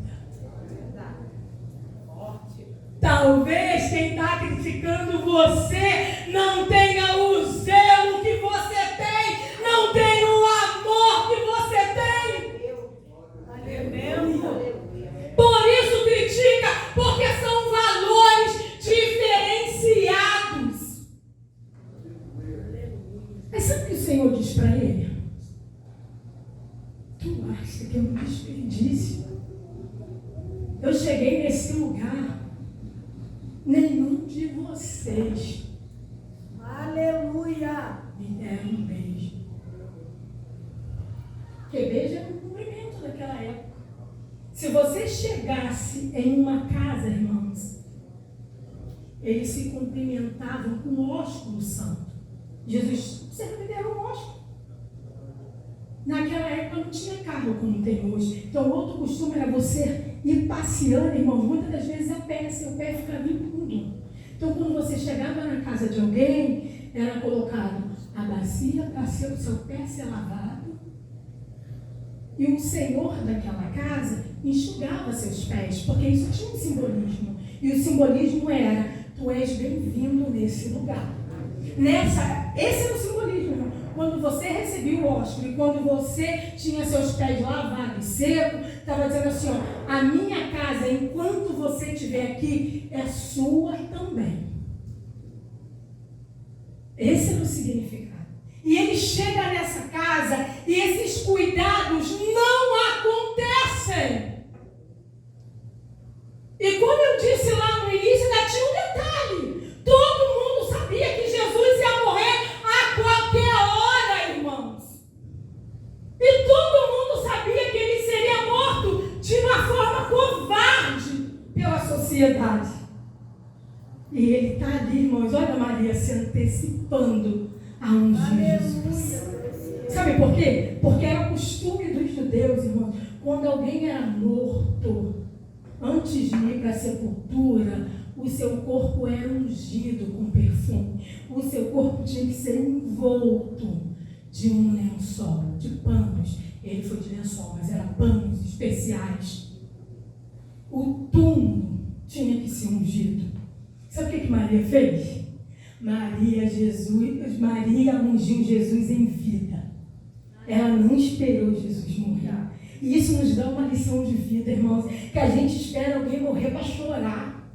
Talvez quem está criticando você não tenha o zelo que você tem, não tenha o amor que você tem. Por isso critica, porque são valores diferenciados. Mas sabe o que o Senhor diz para ele? Tu acha que é um desperdício? Eu cheguei nesse lugar. Nenhum de vocês, aleluia, me deram um beijo. Porque beijo era um cumprimento daquela época. Se você chegasse em uma casa, irmãos, eles se cumprimentavam com o ósculo santo. Jesus, você me deram um ósculo. Naquela época não tinha carro como tem hoje. Então o outro costume era você ir passeando, irmão, muitas das vezes a pé, seu pé ficava imundo. Então quando você chegava na casa de alguém, era colocado a bacia para o seu pé ser lavado. E o senhor daquela casa enxugava seus pés, porque isso tinha um simbolismo. E o simbolismo era, tu és bem-vindo nesse lugar. Esse era o simbolismo, irmão. Quando você recebia o ósculo e quando você tinha seus pés lavados e secos, estava dizendo assim, ó, a minha casa, enquanto você estiver aqui, é sua também. Esse era o significado. E ele chega nessa casa e esses cuidados não acontecem. E como eu disse lá no início, ainda tinha um detalhe. Todo mundo sabia que Jesus ia morrer a qualquer hora, irmãos. E todo mundo sabia que ele seria morto de uma forma covarde pela sociedade. E ele está ali, irmãos, olha Maria se antecipando a um Jesus. Sabe por quê? Porque era costume dos judeus, irmãos, quando alguém era morto, antes de ir para a sepultura, o seu corpo era ungido com perfume. O seu corpo tinha que ser envolto de um lençol, de panos. Ele foi de lençol, mas eram panos especiais. O túmulo tinha que ser ungido. Sabe o que Maria fez? Maria ungiu Jesus em vida. Ela não esperou Jesus morrer. E isso nos dá uma lição de vida, irmãos, que a gente espera alguém morrer para chorar.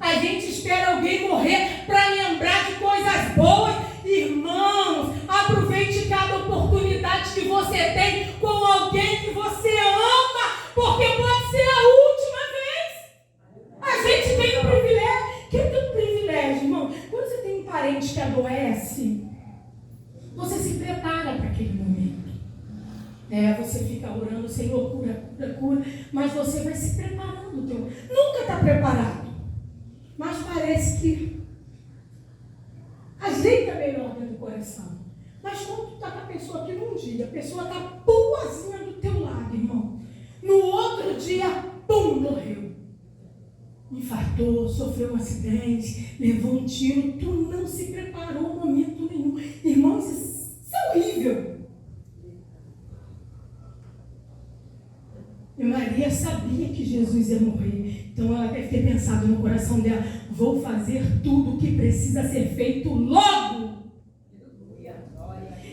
A gente espera alguém morrer para lembrar de coisas boas. Irmãos, aproveite cada oportunidade que você tem com alguém que você ama, porque pode ser a última vez. A gente tem um privilégio. Que tem um privilégio, irmão? Quando você tem um parente que adoece, você se prepara para aquele momento. Você fica orando, Senhor, cura, cura, cura, mas você vai se preparando. Nunca está preparado. Mas parece que ajeita melhor dentro do coração. Mas quando tu está com a pessoa aqui num dia, a pessoa está boazinha do teu lado, irmão. No outro dia, pum, morreu. Infartou, sofreu um acidente, levou um tiro. Tu não se preparou em momento nenhum. Irmãos, isso é horrível. E Maria sabia que Jesus ia morrer. Então ela deve ter pensado no coração dela, vou fazer tudo o que precisa ser feito logo.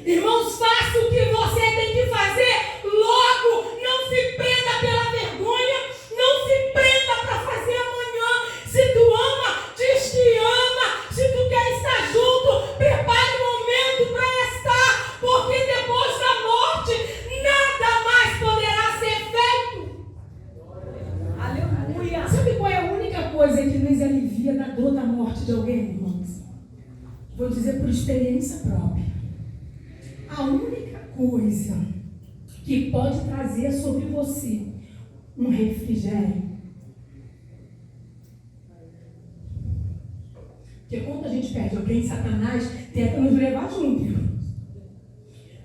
Irmãos, faça o que você tem que fazer logo. Não se prenda pela vergonha. Não se prenda para fazer amanhã. Se tu ama, diz que ama. Se tu quer estar junto, prepare o momento para estar. Porque depois da morte, nada mais poderá ser feito. Aleluia. Sabe qual é a única coisa que nos alivia da dor da morte de alguém, irmãos? Vou dizer por experiência própria. A única coisa que pode trazer sobre você um refrigério. Porque quando a gente perde alguém, Satanás tenta nos levar junto, irmãos.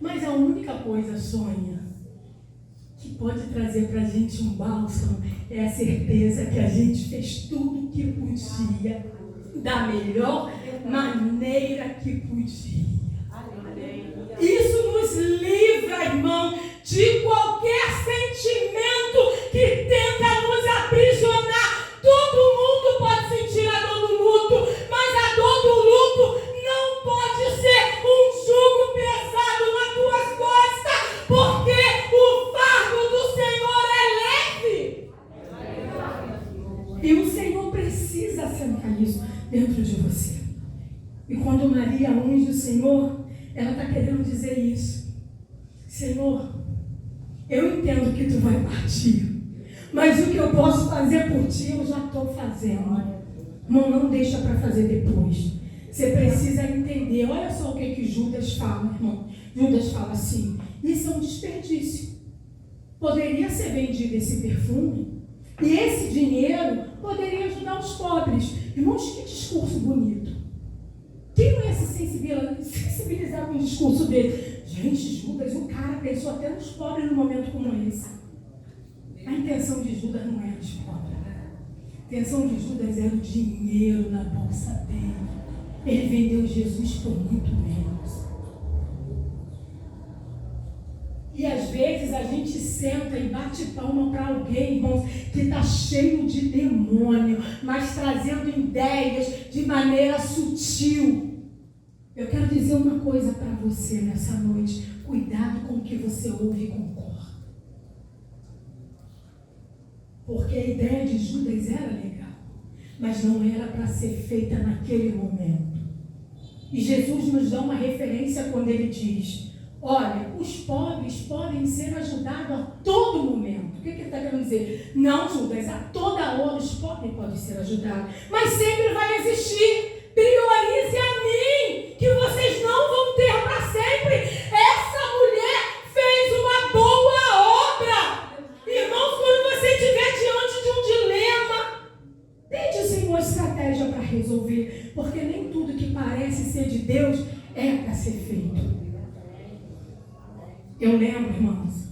Mas a única coisa, Sônia, que pode trazer para a gente um bálsamo é a certeza que a gente fez tudo o que podia, da melhor maneira que podia. Isso nos livra, irmão, de qualquer sentimento que semear isso dentro de você. E quando Maria unge o Senhor, ela está querendo dizer isso. Senhor, eu entendo que tu vai partir, mas o que eu posso fazer por ti, eu já estou fazendo. Irmão, não deixa para fazer depois. Você precisa entender. Olha só o que Judas fala, irmão. Judas fala assim: isso é um desperdício. Poderia ser vendido esse perfume e esse dinheiro poderia ajudar os pobres. Irmãos, que discurso bonito. Quem não ia se sensibilizar com um discurso dele? Gente, Judas, o cara pensou até nos pobres num momento como esse. A intenção de Judas não era os pobres. A intenção de Judas era o dinheiro na bolsa dele. Ele vendeu Jesus por muito menos. E às vezes a gente senta e bate palma para alguém, irmãos, que está cheio de demônio, mas trazendo ideias de maneira sutil. Eu quero dizer uma coisa para você nessa noite. Cuidado com o que você ouve e concorda. Porque a ideia de Judas era legal, mas não era para ser feita naquele momento. E Jesus nos dá uma referência quando ele diz: olha, os pobres podem ser ajudados a todo momento. O que ele está querendo dizer? Não, Judas, a toda hora os pobres podem ser ajudados, mas sempre vai existir. Priorize a mim, que vocês não vão ter para sempre. Essa mulher fez uma boa obra. Irmãos, quando você estiver diante de um dilema, pede ao Senhor estratégia para resolver, porque nem tudo que parece ser de Deus é para ser feito. Eu lembro, irmãos,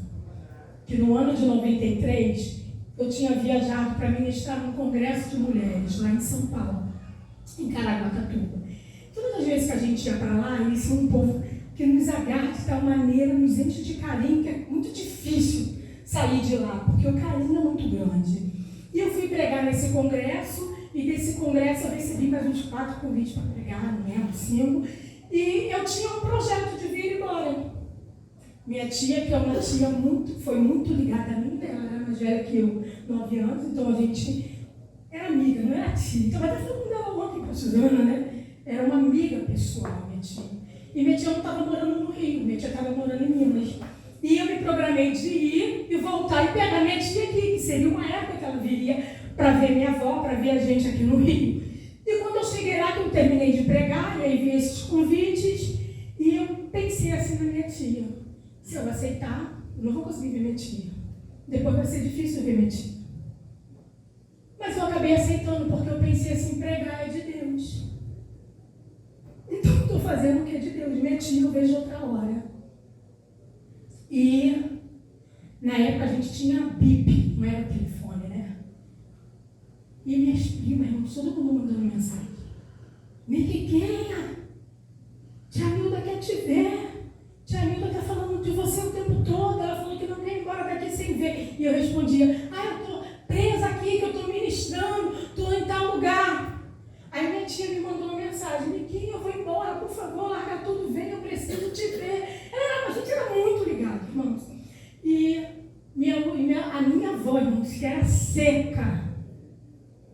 que no ano de 93, eu tinha viajado para ministrar num congresso de mulheres lá em São Paulo, em Caraguatatuba. Todas as vezes que a gente ia para lá, eles são um povo que nos agarra de tal maneira, nos enche de carinho, que é muito difícil sair de lá, porque o carinho é muito grande. E eu fui pregar nesse congresso, e desse congresso eu recebi mais uns 4 convites para pregar, não lembro, 5, e eu tinha um projeto de vir embora. Minha tia, que é uma tia foi muito ligada a mim, ela era mais velha que eu, 9 anos, então a gente era amiga, não era tia. Então, até falando dela ontem com a Suzana, né? Era uma amiga pessoal, minha tia. E minha tia não estava morando no Rio, minha tia estava morando em Minas. E eu me programei de ir e voltar e pegar minha tia aqui, que seria uma época que ela viria para ver minha avó, para ver a gente aqui no Rio. E quando eu cheguei lá, que eu terminei de pregar, e aí vi esses convites, e eu pensei assim na minha tia: se eu aceitar, eu não vou conseguir ver minha tia. Depois vai ser difícil ver minha tia. Mas eu acabei aceitando, porque eu pensei assim: pregar é de Deus. Então eu estou fazendo o que é de Deus. Minha tia eu vejo outra hora. E na época a gente tinha bip, não era telefone, né? E minhas primas, irmãos, todo mundo mandando mensagem: Miquiquinha, tia Nilda quer te ver. Tia Nilda está falando de você o tempo todo. Ela falou que não quer ir embora daqui sem ver. E eu respondia: eu estou presa aqui, que eu estou ministrando, estou em tal lugar. Aí minha tia me mandou uma mensagem: Miquinha, eu vou embora, por favor, larga tudo, vem, eu preciso te ver. A gente era muito ligado, irmãos. E a minha avó, irmãos, que era seca,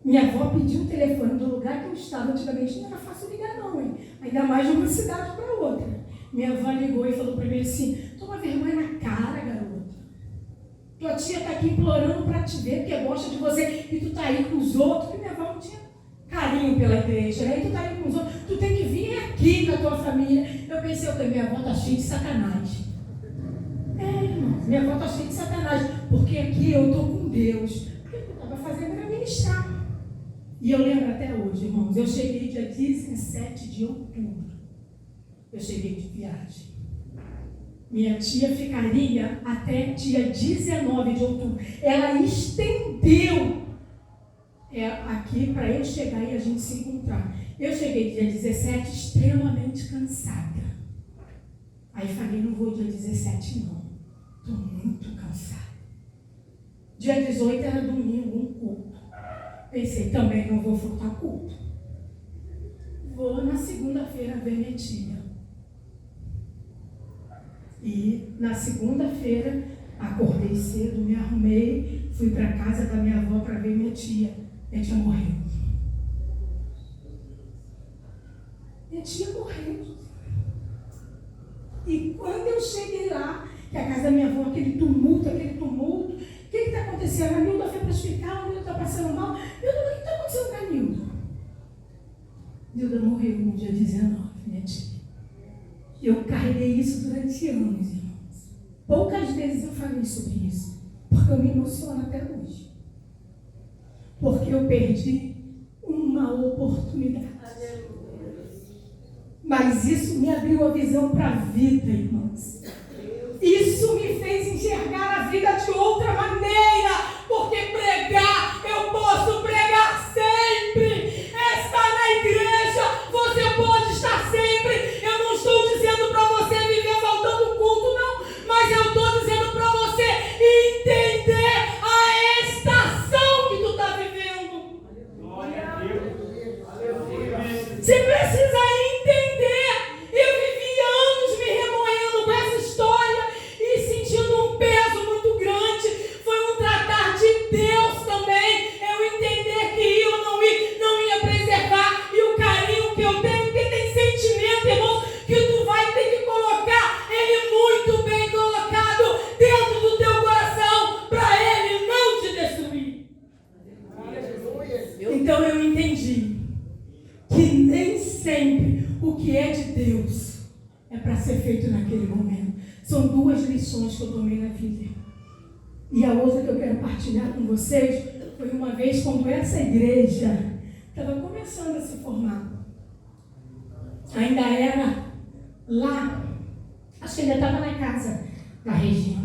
minha avó pediu o telefone do lugar que eu estava. Antigamente não era fácil ligar não, hein? Ainda mais de uma cidade para outra. Minha avó ligou e falou para mim assim: toma vergonha na cara, garota. Tua tia está aqui implorando para te ver, porque gosta de você, e tu está aí com os outros. Porque minha avó não tinha carinho pela igreja, né? E tu está aí com os outros, tu tem que vir aqui com a tua família. Eu pensei: minha avó está cheia de sacanagem. Irmão, minha avó está cheia de sacanagem, porque aqui eu estou com Deus. O que eu estava fazendo era ministrar. E eu lembro até hoje, irmãos, eu cheguei dia 17 de outubro. Eu cheguei de viagem. Minha tia ficaria até dia 19 de outubro. Ela estendeu aqui para eu chegar e a gente se encontrar. Eu cheguei dia 17 extremamente cansada. Aí falei: não vou dia 17 não. Estou muito cansada. Dia 18 era domingo, um culto. Pensei: também não vou faltar culto. Vou na segunda-feira ver minha tia. E na segunda-feira, acordei cedo, me arrumei, 9h, fui para casa da minha avó para ver minha tia. Minha tia morreu. tia morreu. E quando eu cheguei lá, que a casa da minha avó, aquele tumulto, o que está acontecendo? A Nilda foi para o hospital, a Nilda está passando mal. Nilda, o que está acontecendo com a Nilda? Nilda morreu no dia 19, minha tia. Eu carreguei isso durante anos, irmãos. Poucas vezes eu falei sobre isso, porque eu me emociono até hoje. Porque eu perdi uma oportunidade. Mas isso me abriu a visão para a vida, irmãos. Isso me fez enxergar a vida de outra maneira, porque pregar, eu posso pregar sempre. Estar na igreja, você pode estar sempre. Eu não estou dizendo para você viver faltando culto, não, mas eu estou dizendo para você entender a estação que tu está vivendo. Você precisa entender. Eu vivi anos me remoendo com essa história e sentindo um peso muito grande. Foi um tratar de Deus também. Eu entender que eu não ia preservar. E o carinho que eu tenho, porque tem sentimento, irmãos, que tu vai ter que colocar ele muito bem colocado dentro do teu coração para ele não te destruir. Então eu entendi que nem sempre o que é de Deus é para ser feito naquele momento. São duas lições que eu tomei na vida. E a outra que eu quero partilhar com vocês foi uma vez quando essa igreja estava começando a se formar. Ainda era lá, acho que ainda estava na casa da Regina.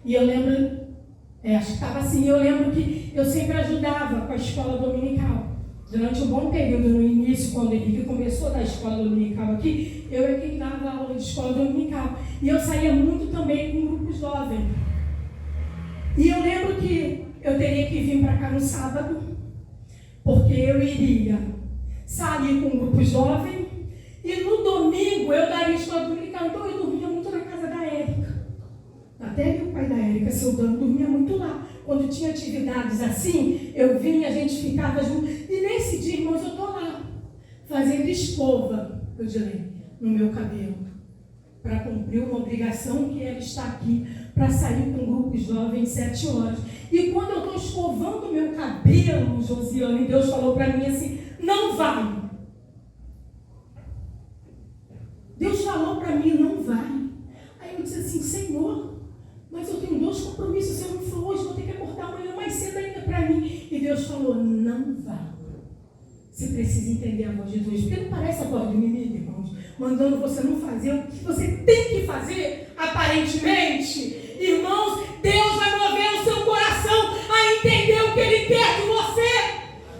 E eu lembro, acho que estava assim, eu lembro que eu sempre ajudava com a escola dominical. Durante um bom período, no início, quando ele começou a dar escola dominical aqui, eu é quem dava aula de escola dominical. E eu saía muito também com um grupo jovem. E eu lembro que eu teria que vir para cá no sábado, porque eu iria sair com um grupo jovem, e no domingo eu daria escola dominical. Então eu dormia muito na casa da Érica. Até meu pai da Érica, seu dono, dormia muito lá. Quando tinha atividades assim, eu vinha, a gente ficava junto. E nesse dia, irmãos, eu estou lá, fazendo escova, eu diria, no meu cabelo, para cumprir uma obrigação que era estar aqui, para sair com um grupo jovem 7 horas. E quando eu estou escovando o meu cabelo, Josiane, Deus falou para mim assim, não vai. Deus falou para mim, não vai. Aí eu disse assim, Senhor, mas eu tenho 2 compromissos, se eu não for hoje, vou ter que acordar amanhã mais cedo ainda para mim. E Deus falou, não vá. Você precisa entender a voz de Deus, porque não parece a voz do inimigo, irmãos, mandando você não fazer o que você tem que fazer, aparentemente. Irmãos, Deus vai mover o seu coração a entender o que Ele quer de você.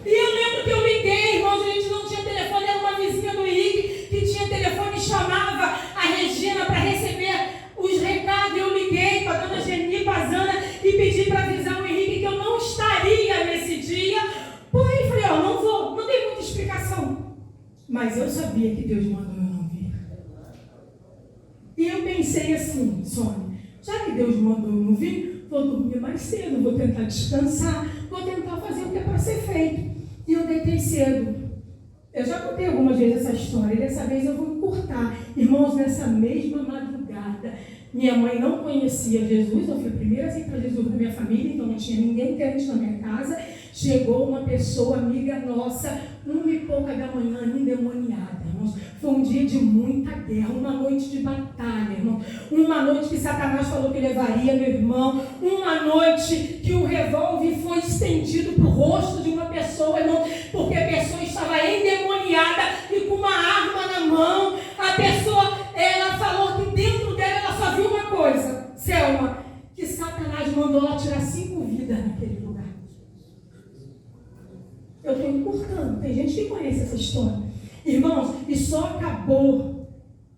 E eu lembro que eu liguei, irmãos, a gente não tinha telefone, era uma vizinha do Henrique que tinha telefone e chamava a Regina para receber os recados. Eu liguei para a dona Geni Pazana e pedi para avisar o Henrique que eu não estaria nesse dia. Porém, falei, não vou, não dei muita explicação. Mas eu sabia que Deus mandou eu não vir. E eu pensei assim, Sônia, já que Deus mandou eu não vir, vou dormir mais cedo, vou tentar descansar, vou tentar fazer o que é para ser feito. E eu deitei cedo. Eu já contei algumas vezes essa história, e dessa vez eu vou encurtar. Irmãos, nessa mesma madrugada, minha mãe não conhecia Jesus, eu fui a primeira a aceitar Jesus na minha família, então não tinha ninguém crente na minha casa. Chegou uma pessoa, amiga nossa, 1h pouca da manhã, endemoniada, irmãos. Foi um dia de muita guerra, uma noite de batalha, irmão. Uma noite que Satanás falou que levaria meu irmão. Uma noite que o revólver foi estendido para o rosto de uma pessoa, irmão, porque a pessoa estava endemoniada e com uma arma na mão. A pessoa, ela falou que dentro dela ela só viu uma coisa, Selma, que Satanás mandou ela tirar 5 vidas naquele lugar. Eu estou encurtando, tem gente que conhece essa história. Irmãos, e só acabou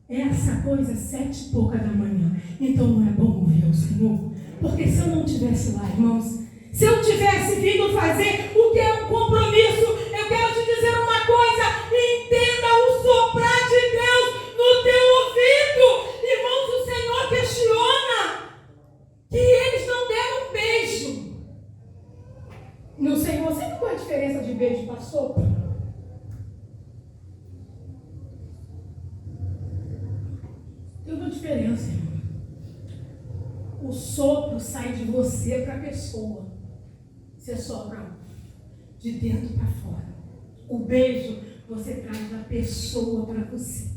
essa coisa 7h pouca da manhã. Então não é bom ouvir o Senhor? Porque se eu não estivesse lá, irmãos, se eu tivesse vindo fazer o que é um compromisso, eu quero te dizer uma coisa, entenda o soprar de Deus no teu ouvido. Irmãos, o Senhor questiona que eles não deram um beijo no Senhor. Sabe qual é a diferença de beijo para sopro? diferença, irmão. O sopro sai de você para a pessoa. Você sopra de dentro para fora. O beijo você traz da pessoa para você.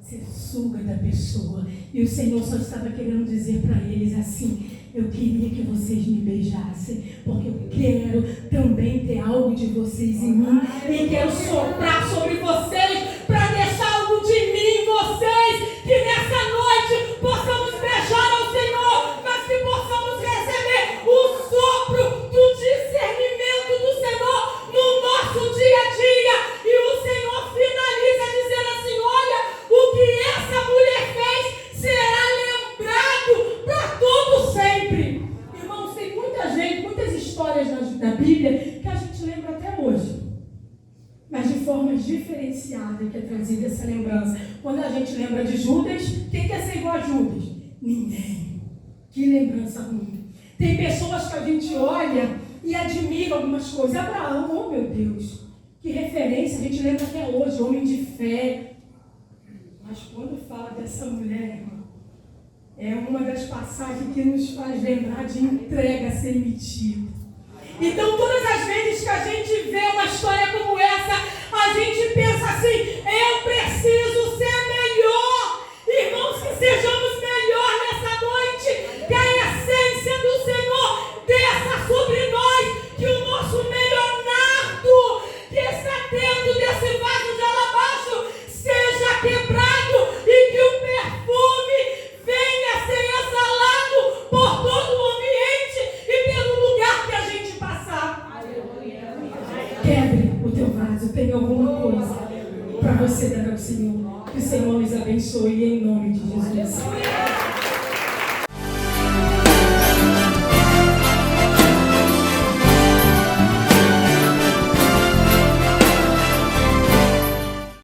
Você suga da pessoa. E o Senhor só estava querendo dizer para eles assim: eu queria que vocês me beijassem, porque eu quero também ter algo de vocês em mim. E quero soprar sobre vocês para deixar algo de mim em vocês. Que nessa noite possamos beijar ao Senhor, mas que possamos receber o sopro do discernimento do Senhor no nosso dia a dia. E o Senhor finaliza dizendo assim: olha, o que essa mulher fez será lembrado para todo sempre. Irmãos, tem muita gente, muitas histórias na Bíblia que a gente lembra até hoje, mas de formas diferenciadas que é trazida essa lembrança. Quando a gente lembra de Judas, quem quer ser igual a Judas? Ninguém. Que lembrança ruim. Tem pessoas que a gente olha e admira algumas coisas. Abraão, oh meu Deus, que referência, a gente lembra até hoje, homem de fé. Mas quando fala dessa mulher, irmão, é uma das passagens que nos faz lembrar de entrega sem medida. Então, todas as vezes que a gente vê uma história como essa, a gente pensa assim: eu preciso ser melhor. Irmãos, que sejamos melhor nessa noite, que a essência do Senhor desça sobre nós, que o nosso melhor nardo que está dentro desse vaso de alabastro seja quebrado e que o perfume venha ser exalado por todo o ambiente e pelo lugar que a gente passar. Quebre o teu vaso, tem alguma coisa para você dar ao Senhor. Que o Senhor nos abençoe em nome de Jesus.